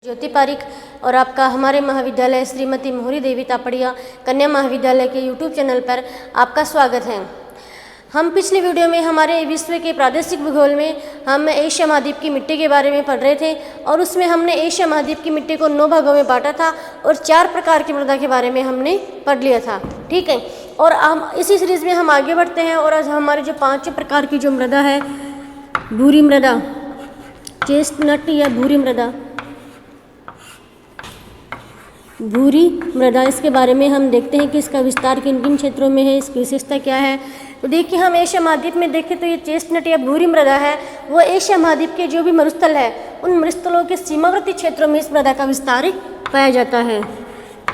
ज्योति पारिक और आपका हमारे महाविद्यालय श्रीमती मोहरी देवी तापड़िया कन्या महाविद्यालय के यूट्यूब चैनल पर आपका स्वागत है। हम पिछली वीडियो में हमारे विश्व के प्रादेशिक भूगोल में हम एशिया महाद्वीप की मिट्टी के बारे में पढ़ रहे थे और उसमें हमने एशिया महाद्वीप की मिट्टी को 9 भागों में बांटा था और 4 प्रकार की मृदा के बारे में हमने पढ़ लिया था। ठीक है, और हम इसी सीरीज़ में हम आगे बढ़ते हैं और आज हमारी जो 5 प्रकार की जो मृदा है, भूरी मृदा, चेस्टनट या भूरी मृदा, भूरी मृदा, इसके बारे में हम देखते हैं कि इसका विस्तार किन किन क्षेत्रों में है, इसकी विशेषता क्या है। तो देखिए, हम एशिया महाद्वीप में देखें तो ये चेस्टनट या भूरी मृदा है, वो एशिया महाद्वीप के जो भी मरुस्थल है उन मरुस्थलों के सीमावर्ती क्षेत्रों में इस मृदा का विस्तार पाया जाता है।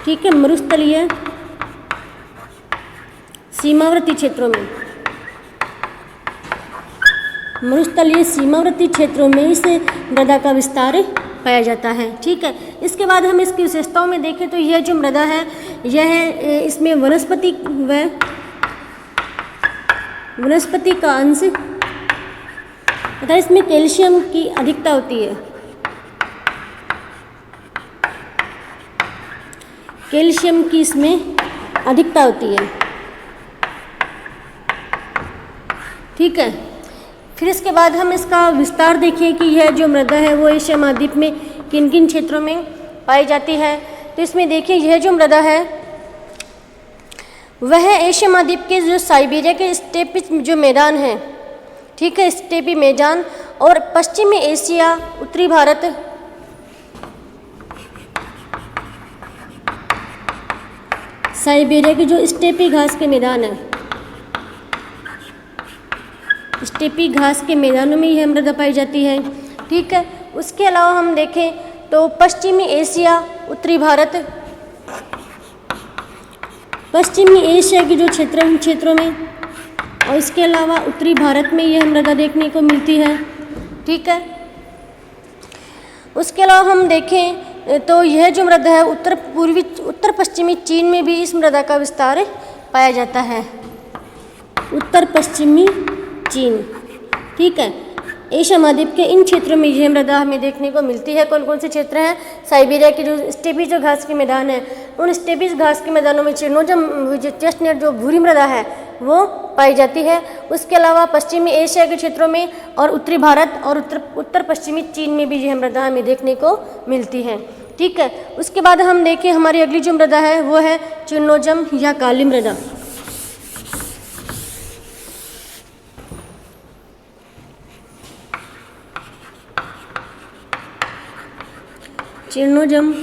ठीक है, मरुस्थलीय सीमावर्ती क्षेत्रों में, मरुस्थलीय सीमावर्ती क्षेत्रों में इस मृदा का विस्तार पाया जाता है। ठीक है, इसके बाद हम इसकी विशेषताओं में देखें तो यह जो मृदा है, यह है इसमें वनस्पति का अंश तथा इसमें कैल्शियम की अधिकता होती है। कैल्शियम की इसमें अधिकता होती है। ठीक है, फिर इसके बाद हम इसका विस्तार देखें कि यह जो मृदा है वो एशिया महाद्वीप में किन किन क्षेत्रों में पाई जाती है। तो इसमें देखिए, यह जो मृदा है वह एशिया महाद्वीप के जो साइबेरिया के स्टेपी जो मैदान है, ठीक है, स्टेपी मैदान और पश्चिमी एशिया, उत्तरी भारत, साइबेरिया के जो स्टेपी घास के मैदान है, स्टेपी घास के मैदानों में यह मृदा पाई जाती है। ठीक है, उसके अलावा हम देखें तो पश्चिमी एशिया, उत्तरी भारत, पश्चिमी एशिया के जो क्षेत्रों में और इसके अलावा उत्तरी भारत में यह मृदा देखने को मिलती है। ठीक है, उसके अलावा हम देखें तो यह जो मृदा है उत्तर पश्चिमी चीन में भी इस मृदा का विस्तार पाया जाता है। उत्तर पश्चिमी चीन, ठीक है, एशिया महाद्वीप के इन क्षेत्रों में यह मृदा हमें देखने को मिलती है। कौन कौन से क्षेत्र हैं? साइबेरिया के जो स्टेपी जो घास के मैदान है, उन स्टेपी घास के मैदानों में चिरनोजम चेस्टनट जो भूरी मृदा है वो पाई जाती है। उसके अलावा पश्चिमी एशिया के क्षेत्रों में और उत्तरी भारत और उत्तर पश्चिमी चीन में भी यह मृदा हमें देखने को मिलती है। ठीक है, उसके बाद हम देखें हमारी अगली जो मृदा है वो है चिरनोजम या काली मृदा। चिरनोजम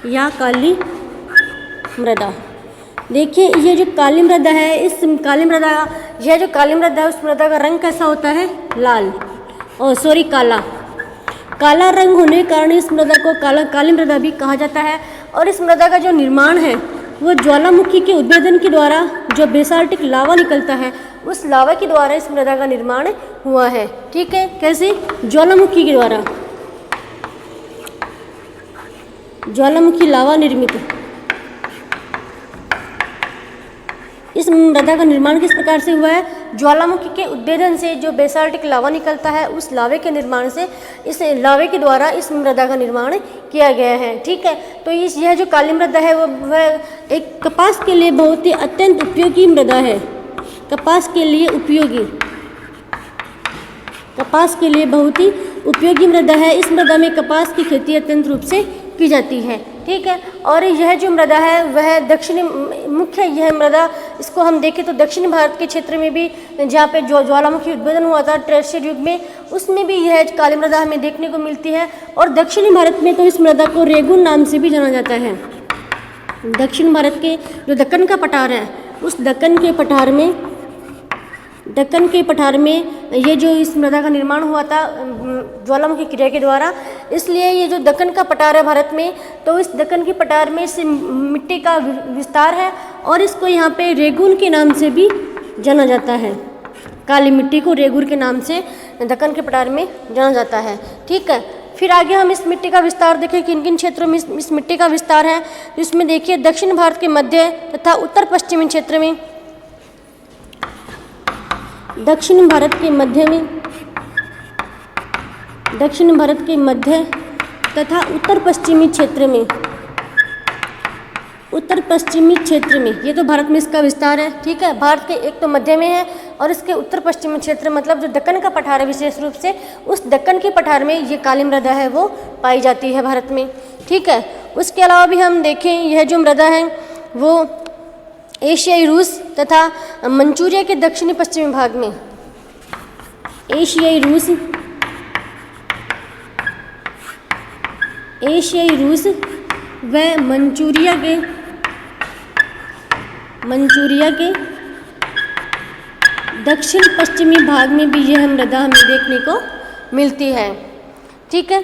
या काली मृदा, देखिए ये जो काली मृदा है, इस काली मृदा, यह जो काली मृदा है उस मृदा का रंग कैसा होता है? लाल, काला। काला रंग होने के कारण इस मृदा को काली मृदा भी कहा जाता है। और इस मृदा का जो निर्माण है वो ज्वालामुखी के उद्भेदन के द्वारा जो बेसाल्टिक लावा निकलता है उस लावा के द्वारा इस मृदा का निर्माण हुआ है। ठीक है, कैसे? ज्वालामुखी के द्वारा, ज्वालामुखी लावा निर्मित इस मृदा का निर्माण किस प्रकार से हुआ है? ज्वालामुखी के उद्भेदन से जो बेसाल्टिक लावा निकलता है उस लावे के निर्माण से, इस लावे के द्वारा इस मृदा का निर्माण किया गया है। ठीक है, तो यह जो काली मृदा है वह एक कपास के लिए बहुत ही अत्यंत उपयोगी मृदा है। कपास के लिए उपयोगी, कपास के लिए बहुत ही उपयोगी मृदा है। इस मृदा में कपास की खेती अत्यंत रूप से की जाती है। ठीक है, और यह जो मृदा है वह दक्षिणी मुख्य, यह मृदा इसको हम देखें तो दक्षिणी भारत के क्षेत्र में भी जहाँ पे जो ज्वालामुखी उद्भेदन हुआ था ट्रेशियर युग में, उसमें भी यह काली मृदा हमें देखने को मिलती है। और दक्षिणी भारत में तो इस मृदा को रेगुन नाम से भी जाना जाता है। दक्षिण भारत के जो दक्कन का पठार है उस दक्कन के पठार में ये जो इस मृदा का निर्माण हुआ था ज्वालामुखी क्रिया के द्वारा, इसलिए ये जो दक्कन का पठार है भारत में, तो इस दक्कन के पठार में इस मिट्टी का विस्तार है और इसको यहाँ पे रेगून के नाम से भी जाना जाता है। काली मिट्टी को रेगूर के नाम से दक्कन के पठार में जाना जाता है। ठीक है, फिर आगे हम इस मिट्टी का विस्तार देखें किन किन क्षेत्रों में इस मिट्टी का विस्तार है। इसमें देखिए दक्षिण भारत के मध्य तथा उत्तर पश्चिमी क्षेत्र में, दक्षिण भारत के मध्य तथा उत्तर पश्चिमी क्षेत्र में, उत्तर पश्चिमी क्षेत्र में, ये तो भारत में इसका विस्तार है, ठीक है। भारत के एक तो मध्य में है और इसके उत्तर पश्चिमी क्षेत्र मतलब जो दक्कन का पठार है विशेष रूप से, उस दक्कन के पठार में ये काली मृदा है वो पाई जाती है भारत में, ठीक है। उसके अलावा भी हम देखें, यह जो मृदा है वो एशियाई रूस तथा मंचूरिया के दक्षिणी पश्चिमी भाग में, एशियाई रूस व मंचूरिया के दक्षिण पश्चिमी भाग में भी यह मृदा हमें देखने को मिलती है, ठीक है।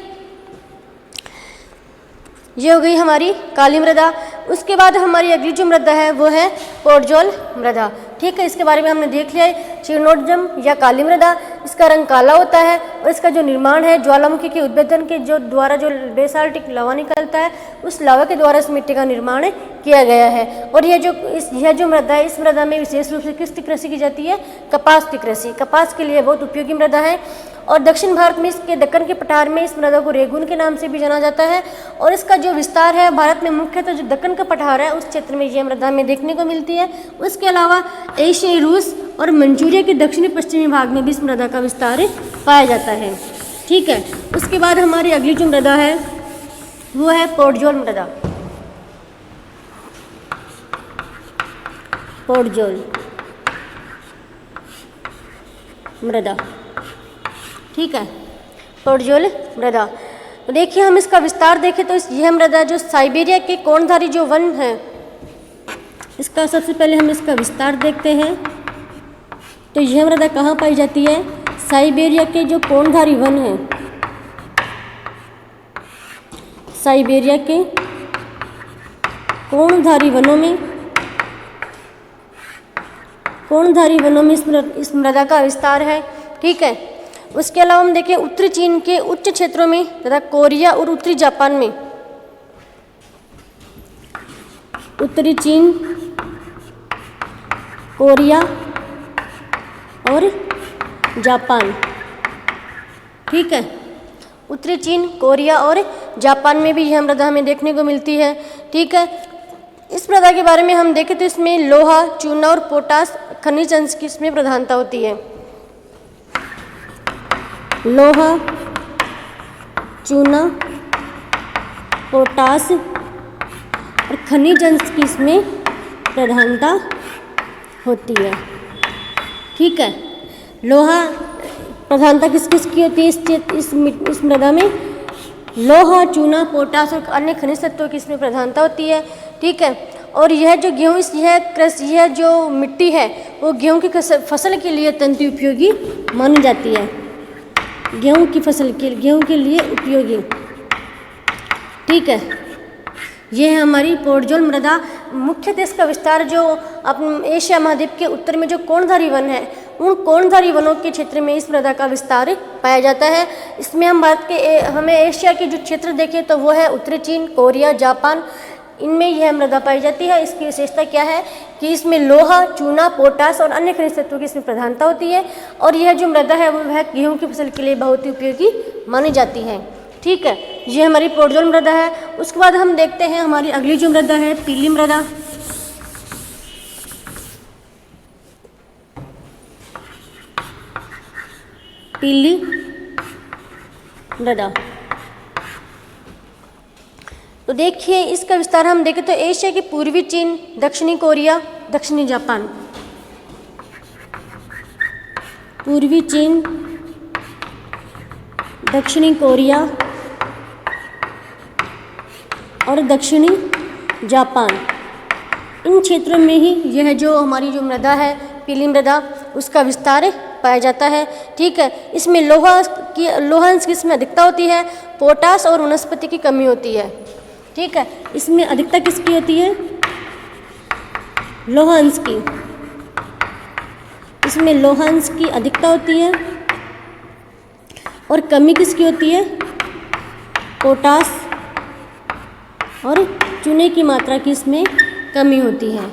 ये हो गई हमारी काली मृदा। उसके बाद हमारी अगली जो मृदा है वो है पोडजोल मृदा, ठीक है। इसके बारे में हमने देख लिया है, चीर्णोत्जम या काली मृदा, इसका रंग काला होता है और इसका जो निर्माण है ज्वालामुखी के उद्भेदन के जो द्वारा जो बेसाल्टिक लावा निकलता है, उस लावा के द्वारा इस मिट्टी का निर्माण किया गया है। और यह जो मृदा है, इस मृदा में विशेष रूप से किसकी कृषि की जाती है? कपास की कृषि। कपास के लिए बहुत उपयोगी मृदा है और दक्षिण भारत में इसके दक्कन के पठार में इस मृदा को रेगुन के नाम से भी जाना जाता है। और इसका जो विस्तार है भारत में मुख्यतः जो दक्कन का पठार है उस क्षेत्र में यह मृदा हमें देखने को मिलती है। उसके अलावा एशियाई रूस और मंचूरिया के दक्षिणी पश्चिमी भाग में भी इस मृदा का विस्तार पाया जाता है, ठीक है। उसके बाद हमारी अगली जो मृदा है वो है पोडजोल मृदा। पोडजोल मृदा, ठीक है, पोडजोल मृदा। तो देखिए हम इसका विस्तार देखें तो यह मृदा जो साइबेरिया के कोणधारी जो वन है, इसका सबसे पहले हम इसका विस्तार देखते हैं। तो यह मृदा कहाँ पाई जाती है? साइबेरिया के जो कोणधारी वन है, साइबेरिया के कोणधारी वनों में इस मृदा का विस्तार है, ठीक है। उसके अलावा हम देखें उत्तरी चीन के उच्च क्षेत्रों में तथा कोरिया और उत्तरी जापान में, उत्तरी चीन, कोरिया और जापान, ठीक है। उत्तरी चीन, कोरिया और जापान में भी यह मृदा हमें देखने को मिलती है, ठीक है। इस मृदा के बारे में हम देखें तो इसमें लोहा, चूना और पोटास खनिज अंश की इसमें प्रधानता होती है। लोहा, चूना, पोटास और खनिज अंश की इसमें प्रधानता होती है, ठीक है। लोहा प्रधानता किस किस की होती है इस मृदा में? लोहा, चूना, पोटास और अन्य खनिज तत्वों की इसमें प्रधानता होती है, ठीक है। और यह जो गेहूँ यह जो मिट्टी है वो गेहूँ की फसल के लिए अत्यंत उपयोगी मानी जाती है। गेहूँ के लिए उपयोगी, ठीक है। ये है हमारी पोडजोल मृदा। मुख्यतः इसका विस्तार जो अपने एशिया महाद्वीप के उत्तर में जो कोणधारी वन है, उन कोणधारी वनों के क्षेत्र में इस मृदा का विस्तार पाया जाता है। इसमें हम हमें एशिया के जो क्षेत्र देखें तो वो है उत्तरी चीन, कोरिया, जापान, इनमें यह मृदा पाई जाती है। इसकी विशेषता क्या है कि इसमें लोहा, चूना, पोटास और अन्य खनिज तत्वों की इसमें प्रधानता होती है। और यह जो मृदा है वह गेहूँ की फसल के लिए बहुत ही उपयोगी मानी जाती है, ठीक है। ये हमारी पोडजोल मृदा है। उसके बाद हम देखते हैं हमारी अगली जो मृदा है पीली मृदा। पीली मृदा, तो देखिए इसका विस्तार हम देखें तो एशिया के पूर्वी चीन, दक्षिणी कोरिया, दक्षिणी जापान, पूर्वी चीन, दक्षिणी कोरिया और दक्षिणी जापान, इन क्षेत्रों में ही यह जो हमारी जो मृदा है पीली मृदा उसका विस्तार पाया जाता है, ठीक है। इसमें लोहा अंश की इसमें अधिकता होती है, पोटास और वनस्पति की कमी होती है, ठीक है। इसमें अधिकता किसकी होती है? लोहा अंश की। इसमें लोहा अंश की अधिकता होती है और कमी किसकी होती है? पोटास और चूने की मात्रा की इसमें कमी होती है,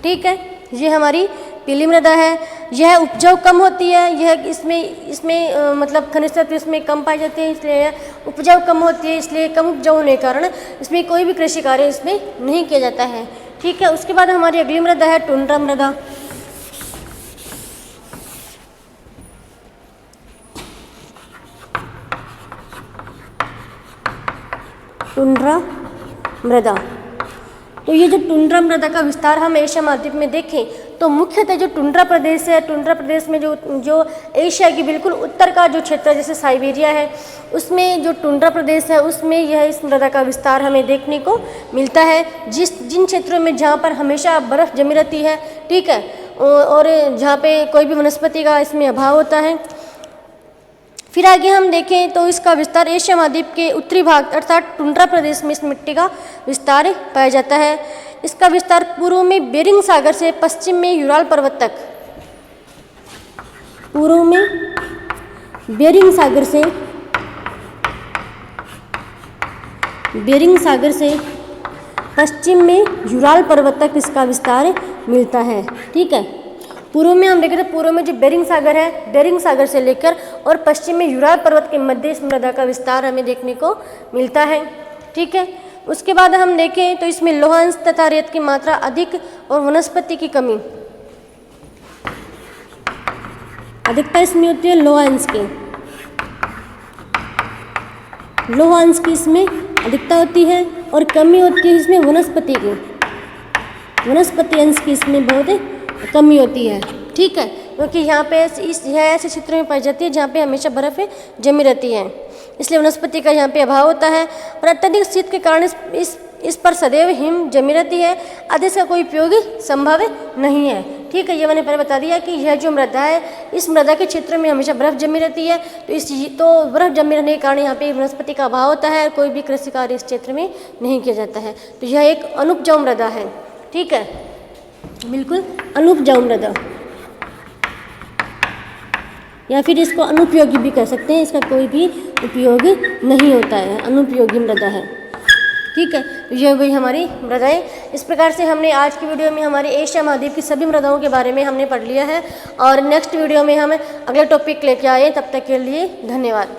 ठीक है। ये हमारी पीली मृदा है। यह उपजाऊ कम होती है, यह इसमें मतलब खनिज तत्व इसमें कम पाए जाते हैं, इसलिए यह उपजाऊ कम होती है, इसलिए कम उपजाऊ होने के कारण इसमें कोई भी कृषि कार्य इसमें नहीं किया जाता है। ठीक है, उसके बाद हमारी अगली मृदा है टुंड्रा मृदा। टुंड्रा मृदा, तो ये जो टुंड्रा मृदा का विस्तार हम एशिया महाद्वीप में देखें तो मुख्यतः जो टुंड्रा प्रदेश है, टुंड्रा प्रदेश में जो एशिया की बिल्कुल उत्तर का जो क्षेत्र है, जैसे साइबेरिया है, उसमें जो टुंड्रा प्रदेश है उसमें यह इस मृदा का विस्तार हमें देखने को मिलता है। जिन क्षेत्रों में जहाँ पर हमेशा बर्फ़ जमी रहती है, ठीक है, और जहाँ पे कोई भी वनस्पति का इसमें अभाव होता है। फिर आगे हम देखें तो इसका विस्तार एशिया महाद्वीप के उत्तरी भाग अर्थात टुंड्रा प्रदेश में इस मिट्टी का विस्तार पाया जाता है। इसका विस्तार पूर्व में बेरिंग सागर से पश्चिम में यूराल पर्वत तक, पूर्व में बेरिंग सागर से पश्चिम में यूराल पर्वत तक इसका विस्तार मिलता है। ठीक है, पूर्व में हम देखें तो पूर्व में जो बेरिंग सागर है, बेरिंग सागर से लेकर और पश्चिम में यूराल पर्वत के मध्य इस मृदा का विस्तार हमें देखने को मिलता है। ठीक है, उसके बाद हम देखें तो इसमें लोहा अंश तथा रेत की मात्रा अधिक और वनस्पति की कमी, अधिकता इसमें होती है लोहा अंश की इसमें अधिकता होती है और कमी होती है इसमें वनस्पति अंश की इसमें बहुत कमी होती है। ठीक है, क्योंकि यहाँ पे यह ऐसे क्षेत्रों में पाई जाती है जहाँ पे हमेशा बर्फ़ जमी रहती है, इसलिए वनस्पति का यहाँ पे अभाव होता है और अत्यधिक शीत के कारण इस पर सदैव हिम जमी रहती है, अतः इसका कोई उपयोग संभव नहीं है। ठीक है, ये मैंने पहले बता दिया कि यह जो मृदा है, इस मृदा के क्षेत्र में हमेशा बर्फ़ जमी रहती है, तो बर्फ़ जमी रहने के कारण यहाँ पे वनस्पति का अभाव होता है, कोई भी कृषि कार्य इस क्षेत्र में नहीं किया जाता है, तो यह एक अनुपजाऊ मृदा है। ठीक है, बिल्कुल अनुपजाऊ मृदा, या फिर इसको अनुपयोगी भी कह सकते हैं, इसका कोई भी उपयोग नहीं होता है, अनुपयोगी मृदा है। ठीक है, तो यह वही हमारी मृदाएं। इस प्रकार से हमने आज की वीडियो में हमारे एशिया महाद्वीप की सभी मृदाओं के बारे में हमने पढ़ लिया है और नेक्स्ट वीडियो में हम अगले टॉपिक लेके आए। तब तक के लिए धन्यवाद।